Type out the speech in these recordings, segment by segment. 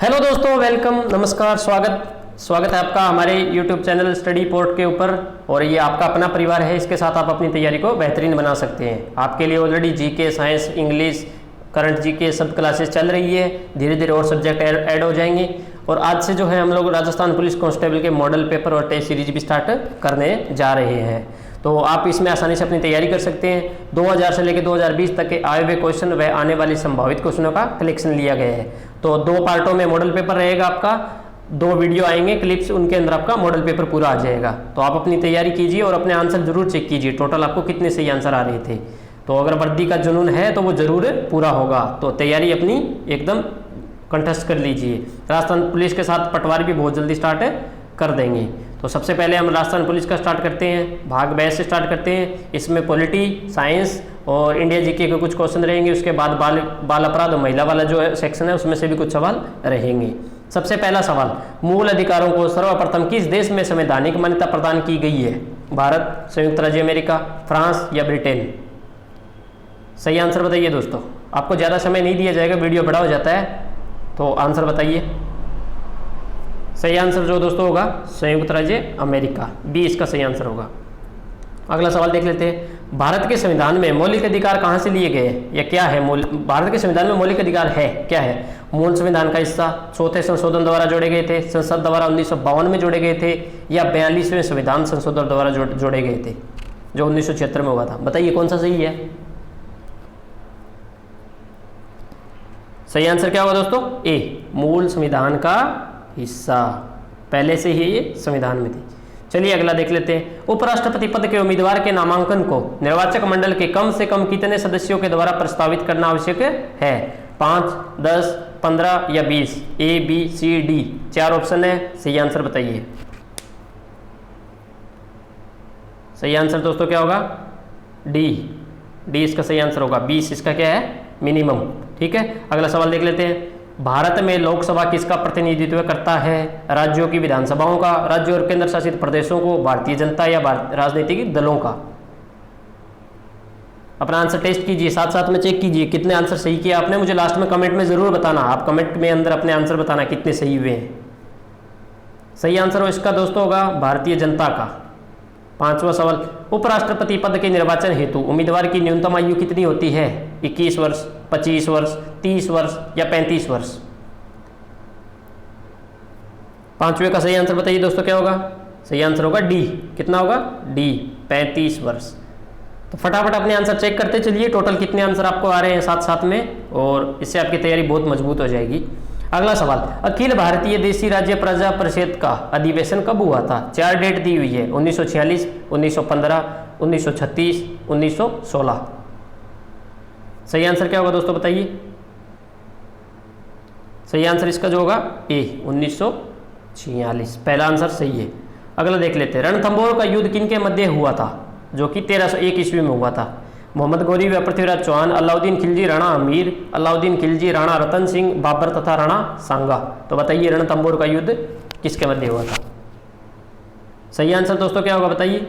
Hello दोस्तों, welcome, नमस्कार, स्वागत है आपका हमारे YouTube चैनल स्टडी पोर्ट के ऊपर। और ये आपका अपना परिवार है, इसके साथ आप अपनी तैयारी को बेहतरीन बना सकते हैं। आपके लिए already GK, science, English, current GK सब क्लासेस चल रही है। धीरे धीरे और सब्जेक्ट ऐड हो जाएंगे। और आज से जो है हम लोग राजस्थान पुलिस कांस्टेबल के मॉडल पेपर और टेस्ट सीरीज भी स्टार्ट करने जा रहे हैं। तो आप इसमें आसानी से अपनी तैयारी कर सकते हैं। 2000 से लेकर 2020 तक के आए हुए क्वेश्चन व आने वाली संभावित क्वेश्चनों का कलेक्शन लिया गया है। तो 2 पार्टों में मॉडल पेपर रहेगा आपका, 2 वीडियो आएंगे क्लिप्स, उनके अंदर आपका मॉडल पेपर पूरा आ जाएगा। तो आप अपनी तैयारी कीजिए और अपने आंसर जरूर चेक कीजिए, टोटल आपको कितने सही आंसर आ रहे थे। तो अगर वर्दी का जुनून है तो वो जरूर पूरा होगा। तो तैयारी अपनी एकदम कंठस्थ कर लीजिए। राजस्थान पुलिस के साथ पटवारी भी बहुत जल्दी स्टार्ट कर देंगे। तो सबसे पहले हम राजस्थान पुलिस का स्टार्ट करते हैं, भाग 22 से स्टार्ट करते हैं। इसमें पॉलिटी, साइंस और इंडिया जीके के कुछ क्वेश्चन रहेंगे। उसके बाद बाल अपराध और महिला वाला जो सेक्शन है उसमें से भी कुछ सवाल रहेंगे। सबसे पहला सवाल, मूल अधिकारों को सर्वप्रथम किस देश में संवैधानिक मान्यता प्रदान की गई है? भारत, संयुक्त राज्य अमेरिका, फ्रांस या ब्रिटेन? सही आंसर बताइए दोस्तों। आपको ज़्यादा समय नहीं दिया जाएगा, वीडियो बड़ा हो जाता है, तो आंसर बताइए। सही आंसर जो दोस्तों होगा संयुक्त राज्य अमेरिका, बी इसका सही आंसर होगा। अगला सवाल देख लेते हैं। भारत के संविधान में मौलिक अधिकार कहाँ से लिए गए या क्या है? भारत के संविधान में मौलिक अधिकार है क्या है? मूल संविधान का हिस्सा, चौथे संशोधन द्वारा जोड़े गए थे, संसद द्वारा 1952 में जोड़े गए थे, या 42वें संविधान संशोधन द्वारा जोड़े गए थे जो 1976 में हुआ था? बताइए कौन सा सही है। सही आंसर क्या होगा दोस्तों? ए, मूल संविधान का हिस्सा, पहले से ही ये संविधान में थी। चलिए अगला देख लेते हैं। उपराष्ट्रपति पद के उम्मीदवार के नामांकन को निर्वाचक मंडल के कम से कम कितने सदस्यों के द्वारा प्रस्तावित करना आवश्यक है? 5, 10, 15 या 20? ए, बी, सी, डी, 4 ऑप्शन है। सही आंसर बताइए। सही आंसर दोस्तों क्या होगा? डी इसका सही आंसर होगा। 20 इसका क्या है? मिनिमम। ठीक है, अगला सवाल देख लेते हैं। भारत में लोकसभा किसका प्रतिनिधित्व करता है? राज्यों की विधानसभाओं का, राज्यों और केंद्र शासित प्रदेशों को, भारतीय जनता या राजनीतिक दलों का? अपना आंसर टेस्ट कीजिए, साथ साथ में चेक कीजिए कितने आंसर सही किए आपने। मुझे लास्ट में कमेंट में जरूर बताना, आप कमेंट में अंदर अपने आंसर बताना कितने सही हुए हैं। सही आंसर हो इसका दोस्तों होगा भारतीय जनता का। 5वां सवाल, उपराष्ट्रपति पद के निर्वाचन हेतु उम्मीदवार की न्यूनतम आयु कितनी होती है? 21 वर्ष, 25 वर्ष, 30 वर्ष या 35 वर्ष? 5वें का सही आंसर बताइए दोस्तों क्या होगा? सही आंसर होगा डी। कितना होगा? डी, 35 वर्ष। तो फटाफट अपने आंसर चेक करते चलिए, टोटल कितने आंसर आपको आ रहे हैं साथ साथ में, और इससे आपकी तैयारी बहुत मजबूत हो जाएगी। अगला सवाल, अखिल भारतीय देशी राज्य प्रजा परिषद का अधिवेशन कब हुआ था? 4 डेट दी हुई है, 1946, 1915, 1936, 1916। सही आंसर क्या होगा दोस्तों बताइए। सही आंसर इसका जो होगा ए, 1946, पहला आंसर सही है। अगला देख लेते हैं। रणथंभौर का युद्ध किन के मध्य हुआ था, जो कि 1301 ईस्वी में हुआ था? मोहम्मद गौरी व पृथ्वीराज चौहान, अलाउद्दीन खिलजी, राणा अमीर, अलाउद्दीन खिलजी, राणा रतन सिंह, बाबर तथा राणा सांगा। तो बताइए रणथंभौर का युद्ध किसके मध्य हुआ था? सही आंसर दोस्तों क्या होगा बताइए।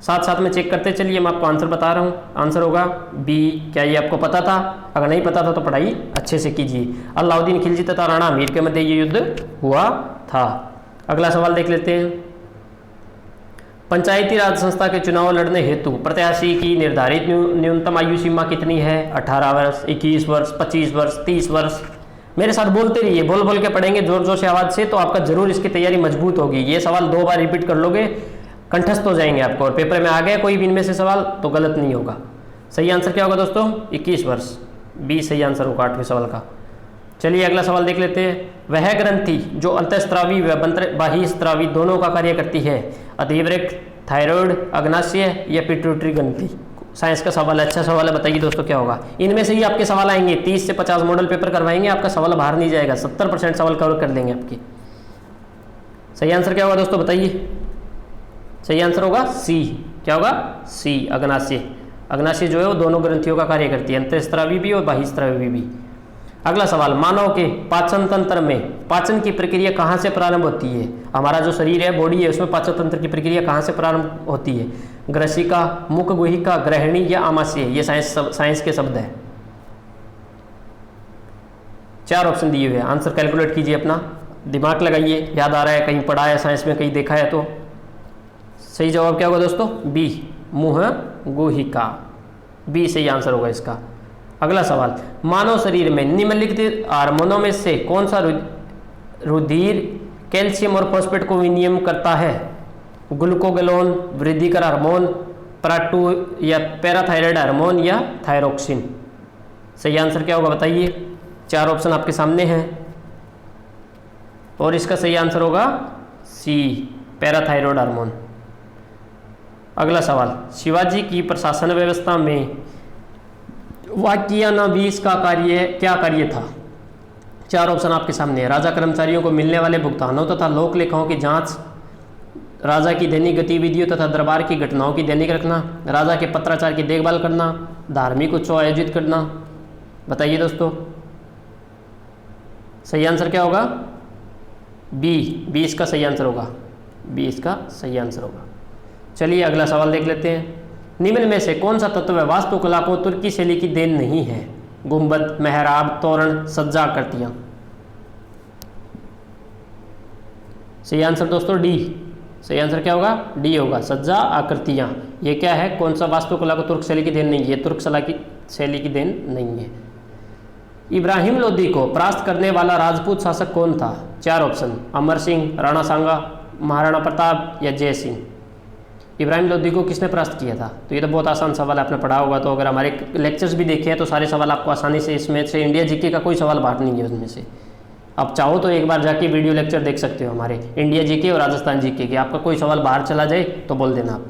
साथ साथ में चेक करते चलिए, मैं आपको आंसर बता रहा हूँ। आंसर होगा बी। क्या ये आपको पता था? अगर नहीं पता था तो पढ़ाई अच्छे से कीजिए। अलाउद्दीन खिलजी तथा राणा अमीर के मध्य ये युद्ध हुआ था। अगला सवाल देख लेते हैं। पंचायती राज संस्था के चुनाव लड़ने हेतु प्रत्याशी की निर्धारित न्यूनतम आयु सीमा कितनी है? 18 वर्ष, 21 वर्ष, 25 वर्ष, 30 वर्ष? मेरे साथ बोलते रहिए, बोल बोल के पढ़ेंगे जोर जोर से आवाज़ से, तो आपका जरूर इसकी तैयारी मजबूत होगी। ये सवाल 2 बार रिपीट कर लोगे, कंठस्थ हो जाएंगे आपको, और पेपर में आ गया कोई भी इनमें से सवाल तो गलत नहीं होगा। सही आंसर क्या होगा दोस्तों? 21 वर्ष, बी सही आंसर होगा 8वें सवाल का। चलिए अगला सवाल देख लेते हैं। वह ग्रंथि जो अंतःस्रावी व बाह्यस्रावी दोनों का कार्य करती है, अधिवृक्क, थायराइड, अग्नाशय या पिट्यूटरी ग्रंथि? साइंस का सवाल है, अच्छा सवाल है, बताइए दोस्तों क्या होगा। इनमें से ही आपके सवाल आएंगे, 30 से 50 मॉडल पेपर करवाएंगे, आपका सवाल बाहर नहीं जाएगा, 70% सवाल कवर कर देंगे आपके। सही आंसर क्या होगा दोस्तों बताइए। सही आंसर होगा सी। क्या होगा? सी, अग्नाशय। अग्नाशय जो है वो दोनों ग्रंथियों का कार्य करती है, अंतःस्रावी भी और बाह्यस्रावी भी। अगला सवाल, मानव के पाचन तंत्र में पाचन की प्रक्रिया कहाँ से प्रारंभ होती है? हमारा जो शरीर है, बॉडी है, उसमें पाचन तंत्र की प्रक्रिया कहाँ से प्रारंभ होती है? ग्रसिका, मुख गुहिका, ग्रहणी या आमाशय? ये साइंस के शब्द है। 4 ऑप्शन दिए हुए हैं। आंसर कैलकुलेट कीजिए, अपना दिमाग लगाइए, याद आ रहा है, कहीं पढ़ा है साइंस में, कहीं देखा है तो। सही जवाब क्या होगा दोस्तों? बी, मुँह गुहिका। बी सही आंसर होगा इसका। अगला सवाल, मानव शरीर में निम्नलिखित हार्मोनों में से कौन सा रुधिर कैल्शियम और फॉस्फेट को विनियम करता है? ग्लूकोगोन, वृद्धिकर हार्मोन, पराटू या पैराथायराइड हार्मोन या थायरोक्सिन? सही आंसर क्या होगा बताइए। 4 ऑप्शन आपके सामने हैं और इसका सही आंसर होगा सी, पैराथायराइड हार्मोन। अगला सवाल, शिवाजी की प्रशासन व्यवस्था में वाक्यानावीस का क्या कार्य था? 4 ऑप्शन आपके सामने है। राजा कर्मचारियों को मिलने वाले भुगतानों तथा लोक लेखाओं की जांच, राजा की दैनिक गतिविधियों तथा दरबार की घटनाओं की दैनिक रखना, राजा के पत्राचार की देखभाल करना, धार्मिक उत्सव आयोजित करना? बताइए दोस्तों, सही आंसर क्या होगा? बी, बी इसका सही आंसर होगा। बी इसका सही आंसर होगा। चलिए अगला सवाल देख लेते हैं। निम्न में से कौन सा तत्व वास्तुकला को तुर्की शैली की देन नहीं है? गुंबद, मेहराब, तोरण, सज्जा आकृतियां? सही आंसर दोस्तों डी। सही आंसर क्या होगा? डी होगा, सज्जा आकृतियां। ये क्या है? कौन सा वास्तुकला को तुर्क शैली की देन नहीं है? तुर्क शैली की देन नहीं है। इब्राहिम लोदी को परास्त करने वाला राजपूत शासक कौन था? 4 ऑप्शन, अमर सिंह, राणा सांगा, महाराणा प्रताप या जय सिंह? इब्राहिम लोदी को किसने परास्त किया था? तो ये तो बहुत आसान सवाल आपने पढ़ा होगा, तो अगर हमारे लेक्चर्स भी देखे हैं तो सारे सवाल आपको आसानी से, इसमें से इंडिया जीके का कोई सवाल बाहर नहीं है उसमें से। आप चाहो तो एक बार जाके वीडियो लेक्चर देख सकते हो हमारे इंडिया जीके और राजस्थान जीके के। आपका कोई सवाल बाहर चला जाए तो बोल देना आप।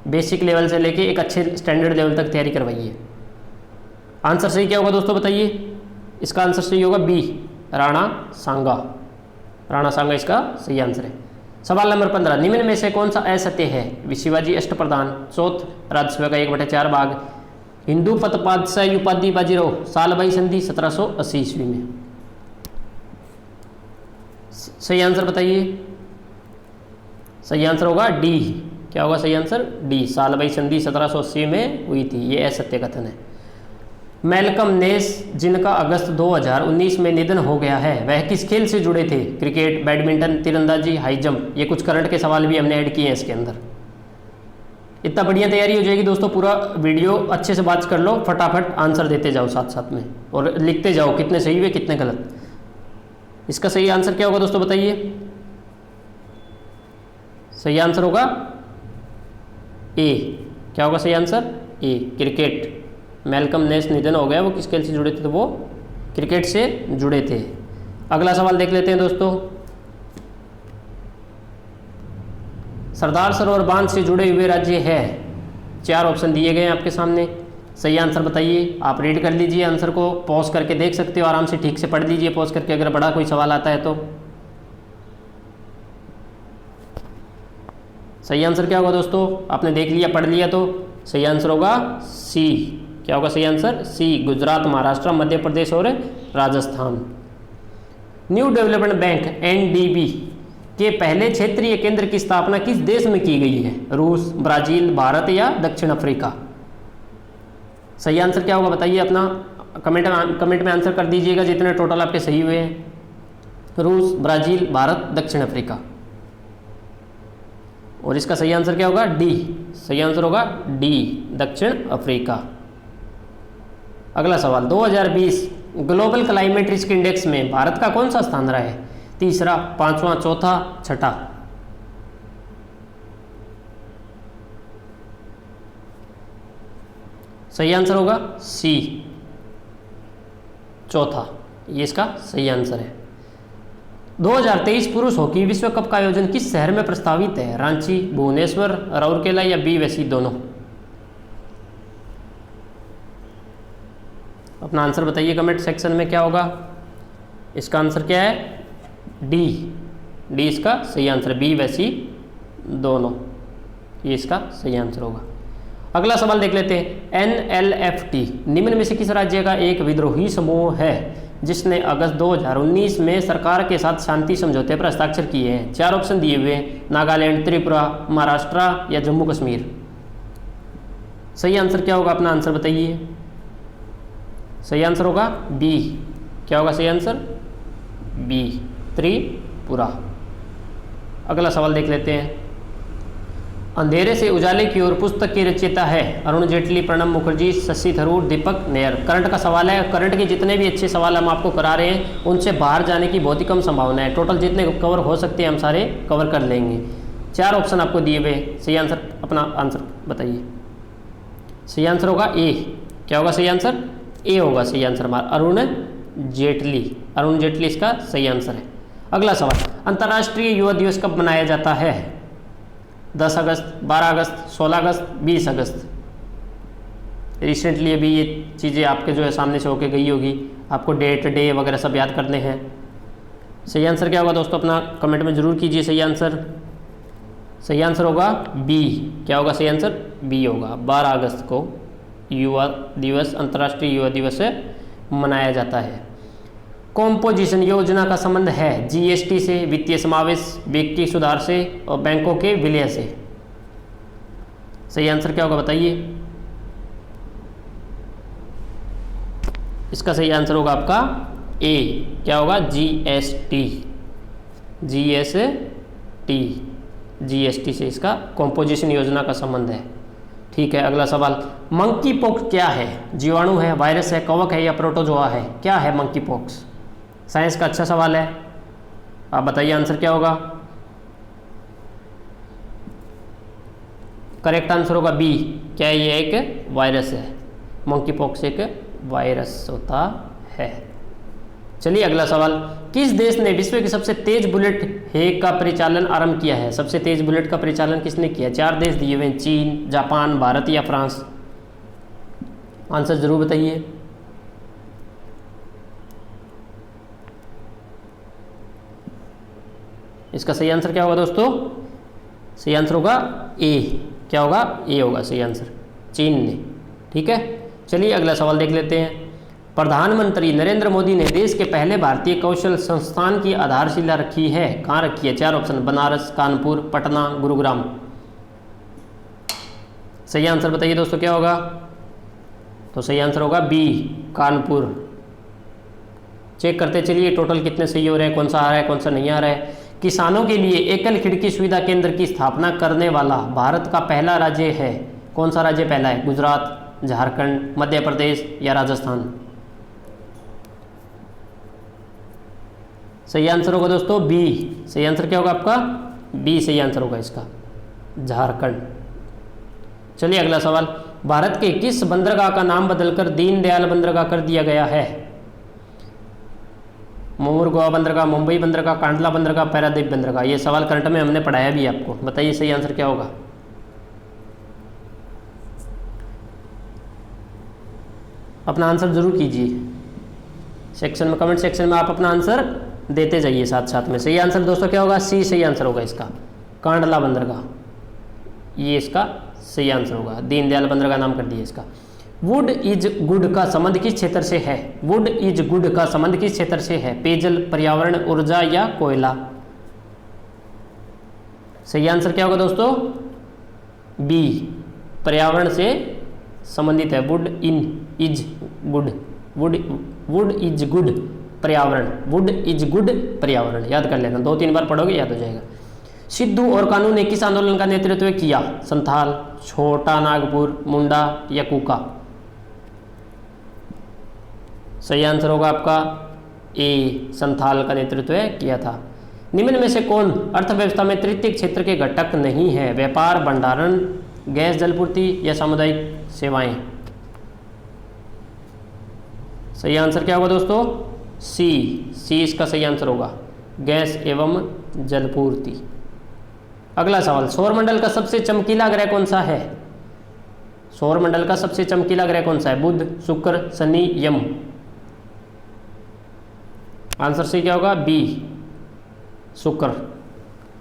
बेसिक लेवल से लेके एक अच्छे स्टैंडर्ड लेवल तक तैयारी करवाइए। आंसर सही क्या होगा दोस्तों बताइए? इसका आंसर सही होगा बी, राणा सांगा। राणा सांगा इसका सही आंसर है। सवाल नंबर 15, निम्न में से कौन सा असत्य है? शिवाजी अष्टप्रधान, चौथ राजस्व का 1/4 भाग, हिंदू पतपादशाही उपाधि बाजीराव, सालबाई संधि 1780 ईस्वी में? सही आंसर बताइए। सही आंसर होगा डी। क्या होगा सही आंसर? डी, सालबाई संधि 1780 में हुई थी। ये असत्य कथन है। मैल्कम नेस, जिनका अगस्त 2019 में निधन हो गया है, वह किस खेल से जुड़े थे? क्रिकेट, बैडमिंटन, तीरंदाजी, हाई जंप? ये कुछ करंट के सवाल भी हमने ऐड किए हैं इसके अंदर। इतना बढ़िया तैयारी हो जाएगी दोस्तों। पूरा वीडियो अच्छे से बात कर लो, फटाफट आंसर देते जाओ साथ साथ में और लिखते जाओ कितने सही हुए कितने गलत। इसका सही आंसर क्या होगा दोस्तों बताइए? सही आंसर होगा ए। क्या होगा सही आंसर? ए, क्रिकेट। मैल्कम नेस निधन हो गया, वो किस खेल से जुड़े थे? तो वो क्रिकेट से जुड़े थे। अगला सवाल देख लेते हैं दोस्तों। सरदार सरोवर बांध से जुड़े हुए राज्य है? 4 ऑप्शन दिए गए हैं आपके सामने। सही आंसर बताइए। आप रीड कर लीजिए आंसर को, पॉज करके देख सकते हो, आराम से ठीक से पढ़ लीजिए पॉज करके, अगर बड़ा कोई सवाल आता है तो। सही आंसर क्या होगा दोस्तों? आपने देख लिया, पढ़ लिया, तो सही आंसर होगा सी। क्या होगा सही आंसर? सी, गुजरात, महाराष्ट्र, मध्य प्रदेश और Rajasthan. New development bank NDB के पहले क्षेत्रीय केंद्र की स्थापना किस देश में की गई है? रूस, ब्राजील, भारत या दक्षिण अफ्रीका? सही आंसर क्या होगा बताइए अपना कमेंट में आंसर कर दीजिएगा जितने टोटल आपके सही हुए हैं। रूस, ब्राजील, भारत, दक्षिण अफ्रीका। और इसका सही आंसर क्या होगा? डी। सही आंसर होगा डी, दक्षिण अफ्रीका। अगला सवाल, 2020 ग्लोबल क्लाइमेट रिस्क इंडेक्स में भारत का कौन सा स्थान रहा है? तीसरा, पांचवा, चौथा, छठा? सही आंसर होगा सी, चौथा। ये इसका सही आंसर है। 2023 पुरुष हॉकी विश्व कप का आयोजन किस शहर में प्रस्तावित है? रांची, भुवनेश्वर, राउरकेला या बी वैसी दोनों? अपना आंसर बताइए कमेंट सेक्शन में क्या होगा। इसका आंसर क्या है? डी। डी इसका सही आंसर है, बी वैसी दोनों, ये इसका सही आंसर होगा। अगला सवाल देख लेते हैं। NLFT निम्न में से किस राज्य का एक विद्रोही समूह है जिसने अगस्त 2019 में सरकार के साथ शांति समझौते पर हस्ताक्षर किए हैं? 4 ऑप्शन दिए हुए हैं, नागालैंड, त्रिपुरा, महाराष्ट्र या जम्मू कश्मीर? सही आंसर क्या होगा? अपना आंसर बताइए। सही आंसर होगा बी। क्या होगा सही आंसर? बी त्रिपुरा। अगला सवाल देख लेते हैं। अंधेरे से उजाले की ओर पुस्तक के रचयिता है अरुण जेटली, प्रणब मुखर्जी, शशि थरूर, दीपक नायर। करंट का सवाल है। करंट के जितने भी अच्छे सवाल हम आपको करा रहे हैं उनसे बाहर जाने की बहुत ही कम संभावना है। टोटल जितने कवर हो सकते हैं हम सारे कवर कर लेंगे। 4 ऑप्शन आपको दिए हुए, सही आंसर अपना आंसर बताइए। सही आंसर होगा ए। क्या होगा सही आंसर? ए होगा सही आंसर हमारा, अरुण जेटली। अरुण जेटली इसका सही आंसर है। अगला सवाल, अंतर्राष्ट्रीय युवा दिवस कब मनाया जाता है? 10 अगस्त, 12 अगस्त, 16 अगस्त, 20 अगस्त। रिसेंटली अभी ये चीज़ें आपके जो है सामने से होके गई होगी, आपको डेट डे वगैरह सब याद करने हैं। सही आंसर क्या होगा दोस्तों? अपना कमेंट में ज़रूर कीजिए सही आंसर। सही आंसर होगा बी। क्या होगा सही आंसर? बी होगा। 12 अगस्त को युवा दिवस, अंतर्राष्ट्रीय युवा दिवस मनाया जाता है। कॉम्पोजिशन योजना का संबंध है जीएसटी से, वित्तीय समावेश, व्यक्ति सुधार से और बैंकों के विलय से। सही आंसर क्या होगा बताइए? इसका सही आंसर होगा आपका ए। क्या होगा? जीएसटी। जीएसटी, जीएसटी से इसका कॉम्पोजिशन योजना का संबंध है। ठीक है, अगला सवाल, मंकी पॉक्स क्या है? जीवाणु है, वायरस है, कवक है या प्रोटोजोआ है? क्या है मंकी पॉक्स? साइंस का अच्छा सवाल है, आप बताइए आंसर क्या होगा? करेक्ट आंसर होगा बी। क्या ये एक वायरस है? मंकी पॉक्स एक वायरस होता है। चलिए अगला सवाल, किस देश ने विश्व की सबसे तेज बुलेट है का परिचालन आरंभ किया है? सबसे तेज बुलेट का परिचालन किसने किया? 4 देश दिए हुए हैं, चीन, जापान, भारत या फ्रांस। आंसर जरूर बताइए। इसका सही आंसर क्या होगा दोस्तों? सही आंसर होगा ए। क्या होगा? ए होगा सही आंसर, चीन ने। ठीक है, चलिए अगला सवाल देख लेते हैं। प्रधानमंत्री नरेंद्र मोदी ने देश के पहले भारतीय कौशल संस्थान की आधारशिला रखी है, कहाँ रखी है? 4 ऑप्शन, बनारस, कानपुर, पटना, गुरुग्राम। सही आंसर बताइए दोस्तों क्या होगा? तो सही आंसर होगा बी, कानपुर। चेक करते चलिए टोटल कितने सही हो रहे हैं, कौन सा आ रहा है कौन सा नहीं आ रहा है। किसानों के लिए एकल खिड़की सुविधा केंद्र की स्थापना करने वाला भारत का पहला राज्य है, कौन सा राज्य पहला है? गुजरात, झारखंड, मध्य प्रदेश या राजस्थान। सही आंसर होगा दोस्तों बी। सही आंसर क्या होगा आपका? बी सही आंसर होगा इसका, झारखंड। चलिए अगला सवाल, भारत के किस बंदरगाह का नाम बदलकर दीनदयाल बंदरगाह कर दिया गया है? मोमूर गोवा बंदरगाह, मुंबई बंदरगाह, कांडला बंदरगाह, पैरादीप बंदरगाह। ये सवाल करंट में हमने पढ़ाया भी आपको, बताइए सही आंसर क्या होगा? अपना आंसर जरूर कीजिए सेक्शन में, कमेंट सेक्शन में आप अपना आंसर देते जाइए साथ साथ में। सही आंसर दोस्तों क्या होगा? सी सही आंसर होगा इसका, कांडला बंदरगाह, ये इसका सही आंसर होगा। दीनदयाल बंदरगाह नाम कर दिया इसका। वुड इज गुड का संबंध किस क्षेत्र से है? वुड इज गुड का संबंध किस क्षेत्र से है? पेयजल, पर्यावरण, ऊर्जा या कोयला। सही आंसर क्या होगा दोस्तों? बी, पर्यावरण से संबंधित है। Would in is good, would is good पर्यावरण, वुड इज गुड पर्यावरण, याद कर लेना, 2-3 बार पढ़ोगे याद हो जाएगा। सिद्धू और कानू ने किस आंदोलन का नेतृत्व किया? संथाल, छोटा नागपुर, मुंडा या कूका। सही आंसर होगा आपका ए, संथाल का नेतृत्व किया था। निम्न में से कौन अर्थव्यवस्था में तृतीय क्षेत्र के घटक नहीं है? व्यापार, भंडारण, गैस जलपूर्ति या सामुदायिक सेवाएं। सही आंसर क्या होगा दोस्तों? सी इसका सही आंसर होगा, गैस एवं जलपूर्ति। अगला सवाल, सौरमंडल का सबसे चमकीला ग्रह कौन सा है? सौरमंडल का सबसे चमकीला ग्रह कौन सा है? बुध, शुक्र, शनि, यम। आंसर सही क्या होगा? बी, शुक्र।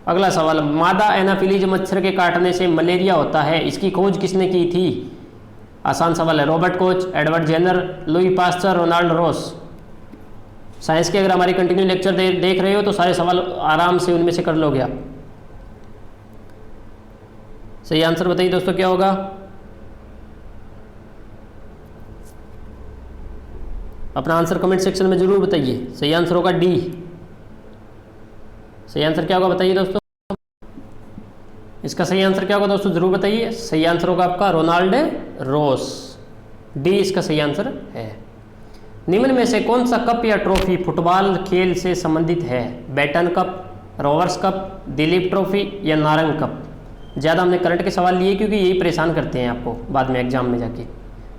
अगला सवाल, मादा एनाफिलीज मच्छर के काटने से मलेरिया होता है, इसकी खोज किसने की थी? आसान सवाल है। Robert Koch, Edward Jenner, Louis Pasteur, Ronald Ross. Science के अगर हमारी कंटिन्यू लेक्चर देख रहे हो तो सारे सवाल आराम से उनमें से कर लोगे आप। सही आंसर बताइए दोस्तों क्या होगा? अपना आंसर कमेंट सेक्शन में जरूर बताइए। सही आंसर होगा डी, सही आंसर क्या होगा बताइए दोस्तों, इसका सही आंसर क्या होगा दोस्तों, जरूर बताइए। सही आंसर होगा आपका रोनाल्ड रोस, डी इसका सही आंसर है। निम्न में से कौन सा कप या ट्रॉफी फुटबॉल खेल से संबंधित है? Beighton Cup, Rovers Cup, Duleep Trophy या नारंग कप? ज़्यादा हमने करंट के सवाल लिए क्योंकि यही परेशान करते हैं आपको बाद में एग्जाम में जाके।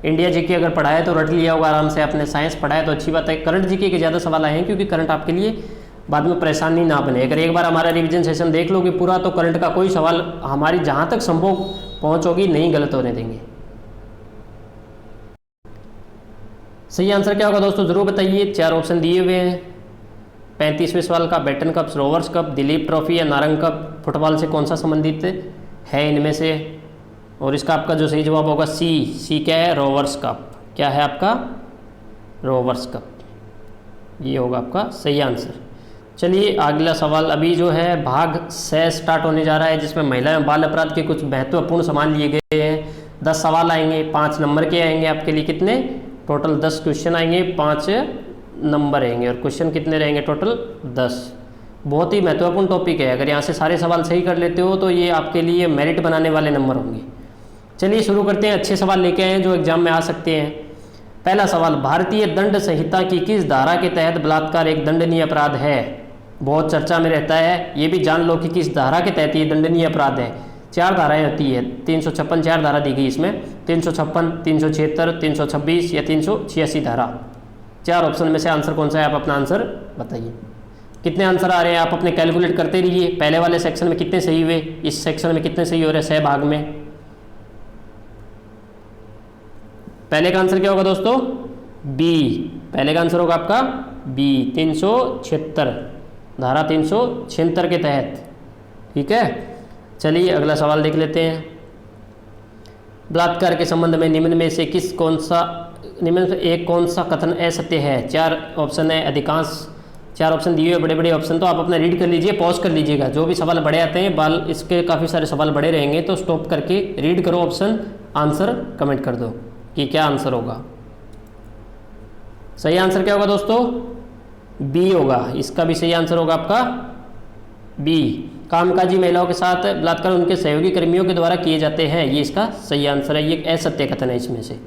इंडिया जीके अगर पढ़ा है तो रट लिया होगा आराम से, आपने साइंस पढ़ा है तो अच्छी बात है। करंट जीके के ज़्यादा सवाल आए हैं क्योंकि करंट आपके लिए बाद में परेशानी ना बने। अगर एक बार हमारा रिवीजन सेशन देख लोगे पूरा तो करंट का कोई सवाल हमारी जहाँ तक संभव पहुँच होगी नहीं गलत होने देंगे। सही आंसर क्या होगा दोस्तों, जरूर बताइए। 4 ऑप्शन दिए हुए हैं। 35वें सवाल का Beighton Cup, Rovers Cup, Duleep Trophy या नारंग कप फुटबॉल से कौन सा संबंधित है इनमें से? और इसका आपका जो सही जवाब होगा सी क्या है, रोवर्स कप। क्या है आपका, रोवर्स कप, ये होगा आपका सही आंसर। चलिए अगला सवाल अभी जो है भाग 6 स्टार्ट होने जा रहा है, जिसमें महिला एवं बाल अपराध के कुछ महत्वपूर्ण सवाल लिए गए हैं। 10 सवाल आएंगे, 5 नंबर के आएंगे आपके लिए। कितने टोटल? 10 क्वेश्चन आएंगे, 5 नंबर आएंगे और क्वेश्चन कितने रहेंगे टोटल? 10। बहुत ही महत्वपूर्ण टॉपिक है। अगर यहाँ से सारे सवाल सही कर लेते हो तो ये आपके लिए मेरिट बनाने वाले नंबर होंगे। चलिए शुरू करते हैं। अच्छे सवाल लेके आए हैं जो एग्जाम में आ सकते हैं। पहला सवाल, भारतीय दंड संहिता की किस धारा के तहत बलात्कार एक दंडनीय अपराध है? बहुत चर्चा में रहता है, ये भी जान लो कि किस धारा के तहत ये दंडनीय अपराध है। 4 धाराएं होती है, 356 4 धारा दी गई इसमें, 356, 376, 326 या 386 धारा। 4 ऑप्शन में से आंसर कौन सा है? आप अपना आंसर बताइए। कितने आंसर आ रहे हैं आप अपने कैलकुलेट करते रहिए। पहले वाले सेक्शन में कितने सही हुए, इस सेक्शन में कितने सही हो रहे हैं सह भाग में? पहले का आंसर क्या होगा दोस्तों? बी। पहले का आंसर होगा आपका बी, 376 धारा 376 के तहत। ठीक है, चलिए अगला सवाल देख लेते हैं। बलात्कार के संबंध में निम्न में से कौन सा कथन असत्य है? 4 ऑप्शन है, अधिकांश 4 ऑप्शन दिए हुए बड़े बड़े ऑप्शन, तो आप अपना रीड कर लीजिए, पॉज कर लीजिएगा। जो भी सवाल बड़े आते हैं इसके काफ़ी सारे सवाल बड़े रहेंगे तो स्टॉप करके रीड करो ऑप्शन, आंसर कमेंट कर दो कि क्या आंसर होगा। सही आंसर क्या होगा दोस्तों? बी होगा। इसका भी सही आंसर होगा आपका बी। कामकाजी महिलाओं के साथ बलात्कार उनके सहयोगी कर्मियों के द्वारा किए जाते हैं, ये इसका सही आंसर है। ये असत्य कथन है इसमें से।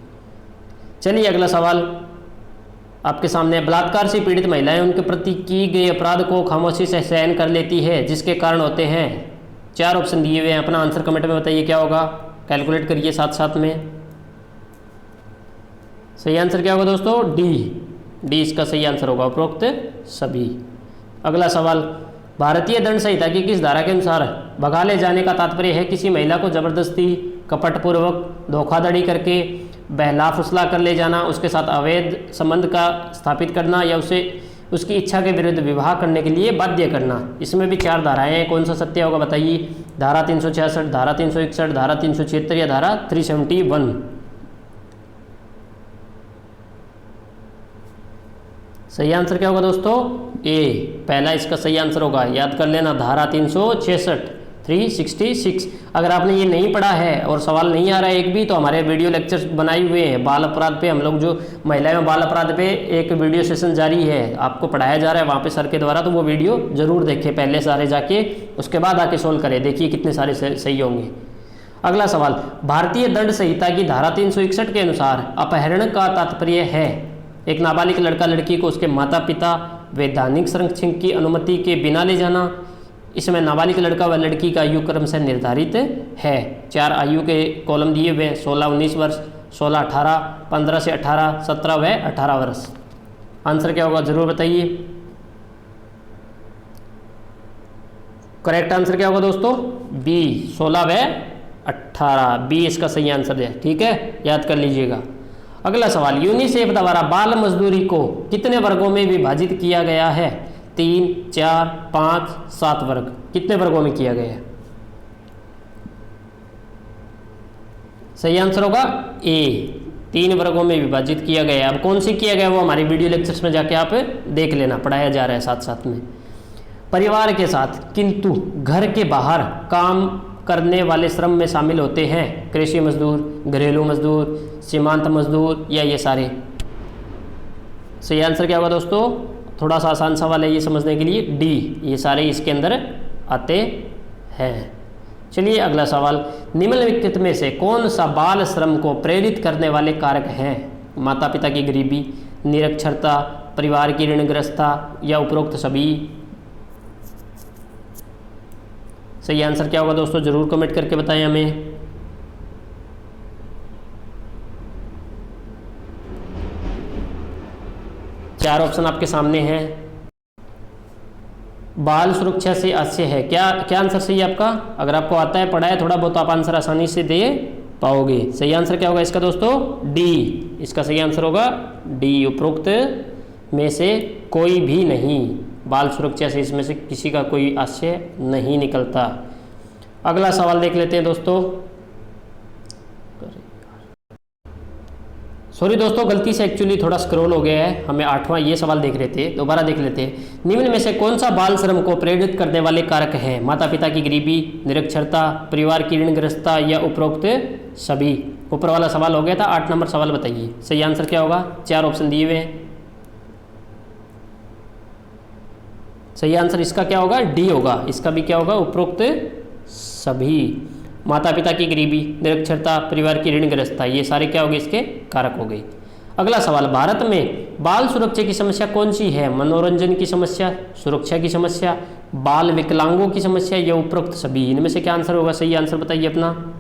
चलिए अगला सवाल आपके सामने। बलात्कार से पीड़ित महिलाएं उनके प्रति की गए अपराध को खामोशी से सहन कर लेती है, जिसके कारण होते हैं। 4 ऑप्शन दिए हुए हैं, अपना आंसर कमेंट में बताइए क्या होगा, कैलकुलेट करिए साथ साथ में। सही आंसर क्या होगा दोस्तों? डी इसका सही आंसर होगा, उपरोक्त सभी। अगला सवाल, भारतीय दंड संहिता की किस धारा के अनुसार भगा ले जाने का तात्पर्य है किसी महिला को जबरदस्ती, कपटपूर्वक, धोखाधड़ी करके, बहला फुसला कर ले जाना, उसके साथ अवैध संबंध का स्थापित करना या उसे उसकी इच्छा के विरुद्ध विवाह करने के लिए बाध्य करना। इसमें भी 4 धाराएं हैं, कौन सा सत्य होगा बताइए? धारा 366, धारा 361, धारा 376 या धारा 371? सही आंसर क्या होगा दोस्तों? ए, पहला इसका सही आंसर होगा। याद कर लेना, धारा 366, 366। अगर आपने ये नहीं पढ़ा है और सवाल नहीं आ रहा है एक भी, तो हमारे वीडियो लेक्चर्स बनाए हुए हैं बाल अपराध पे। हम लोग जो महिला में बाल अपराध पे एक वीडियो सेशन जारी है, आपको पढ़ाया जा रहा है वहाँ पे सर के द्वारा, तो वो वीडियो जरूर देखें पहले सारे जाके, उसके बाद आके सोल्व करें, देखिए कितने सारे सही होंगे। अगला सवाल, भारतीय दंड संहिता की धारा 361 के अनुसार अपहरण का तात्पर्य है एक नाबालिग लड़का लड़की को उसके माता पिता वैधानिक संरक्षण की अनुमति के बिना ले जाना। इसमें नाबालिग लड़का व लड़की का आयु क्रम से निर्धारित है। 4 आयु के कॉलम दिए हुए, 16-19 वर्ष, 16-18, 15 से 18, 17 व 18 वर्ष। आंसर क्या होगा जरूर बताइए। करेक्ट आंसर क्या होगा दोस्तों? बी, 16 व 18। बी इसका सही आंसर है। ठीक है, याद कर लीजिएगा। अगला सवाल, यूनिसेफ द्वारा बाल मजदूरी को कितने वर्गों में विभाजित किया गया है? 3, 4, 5, 7 वर्ग। कितने वर्गों में किया गया है? सही आंसर होगा ए, 3 वर्गों में विभाजित किया गया है। अब कौन से किया गया वो हमारी वीडियो लेक्चर्स में जाके आप देख लेना, पढ़ाया जा रहा है साथ साथ में। परिवार के साथ किंतु घर के बाहर काम करने वाले श्रम में शामिल होते हैं कृषि मजदूर, घरेलू मजदूर, सीमांत मजदूर या ये सारे। सही आंसर क्या होगा दोस्तों? थोड़ा सा आसान सवाल है ये समझने के लिए, डी, ये सारे इसके अंदर आते हैं। चलिए अगला सवाल, निम्नलिखित में से कौन सा बाल श्रम को प्रेरित करने वाले कारक हैं? माता पिता की गरीबी, निरक्षरता, परिवार की ऋणग्रस्तता या उपरोक्त सभी? सही आंसर क्या होगा दोस्तों, जरूर कमेंट करके बताएं हमें। चार ऑप्शन आपके सामने हैं। बाल सुरक्षा से आशय है, क्या क्या आंसर सही है आपका? अगर आपको आता है, पढ़ा है थोड़ा बहुत, आप आंसर आसानी से दे पाओगे। सही आंसर क्या होगा इसका दोस्तों? डी, इसका सही आंसर होगा डी, उपरोक्त में से कोई भी नहीं। बाल सुरक्षा से इसमें से किसी का कोई आशय नहीं निकलता। अगला सवाल देख लेते हैं दोस्तों। सॉरी दोस्तों, गलती से एक्चुअली थोड़ा स्क्रॉल हो गया है, हमें 8वां ये सवाल देख रहे थे, दोबारा देख लेते हैं। निम्न में से कौन सा बाल श्रम को प्रेरित करने वाले कारक हैं? माता पिता की गरीबी, निरक्षरता, परिवार की ऋणग्रस्तता या उपरोक्त सभी? ऊपर वाला सवाल हो गया था, 8 नंबर सवाल बताइए सही आंसर क्या होगा। 4 ऑप्शन दिए हुए हैं। सही आंसर इसका क्या होगा? डी होगा। इसका भी क्या होगा? उपरोक्त सभी। माता पिता की गरीबी, निरक्षरता, परिवार की ऋणग्रस्तता, ये सारे क्या हो गए? इसके कारक हो गए। अगला सवाल, भारत में बाल सुरक्षा की समस्या कौन सी है? मनोरंजन की समस्या, सुरक्षा की समस्या, बाल विकलांगों की समस्या या उपरोक्त सभी? इनमें से क्या आंसर होगा? सही आंसर बताइए अपना।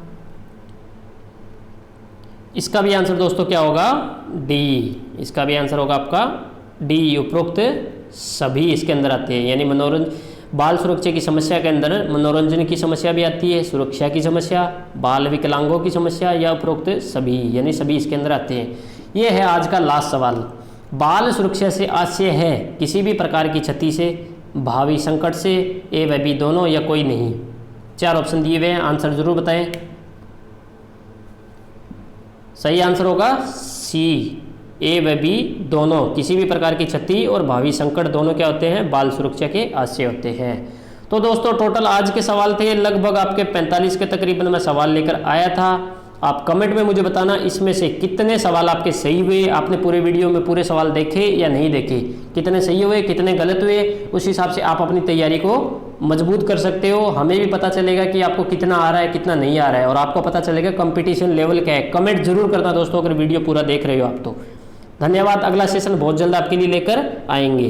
इसका भी आंसर दोस्तों क्या होगा? डी, इसका भी आंसर होगा आपका डी, उपरोक्त सभी इसके अंदर आते हैं। यानी मनोरंजन, बाल सुरक्षा की समस्या के अंदर मनोरंजन की समस्या भी आती है, सुरक्षा की समस्या, बाल विकलांगों की समस्या या उपरोक्त सभी, यानी सभी इसके अंदर आते हैं। ये है आज का लास्ट सवाल। बाल सुरक्षा से आशय है किसी भी प्रकार की क्षति से, भावी संकट से, ए व बी दोनों या कोई नहीं? 4 ऑप्शन दिए हुए हैं, आंसर जरूर बताएं। सही आंसर होगा सी, ए व बी दोनों, किसी भी प्रकार की क्षति और भावी संकट दोनों क्या होते हैं? बाल सुरक्षा के आशय होते हैं। तो दोस्तों टोटल आज के सवाल थे लगभग आपके 45 के तकरीबन मैं सवाल लेकर आया था। आप कमेंट में मुझे बताना इसमें से कितने सवाल आपके सही हुए, आपने पूरे वीडियो में पूरे सवाल देखे या नहीं देखे, कितने सही हुए कितने गलत हुए, उस हिसाब से आप अपनी तैयारी को मजबूत कर सकते हो। हमें भी पता चलेगा कि आपको कितना आ रहा है कितना नहीं आ रहा है, और आपको पता चलेगा कंपटीशन लेवल क्या है। कमेंट जरूर करना दोस्तों अगर वीडियो पूरा देख रहे हो आप तो। धन्यवाद। अगला सेशन बहुत जल्द आपके लिए लेकर आएंगे।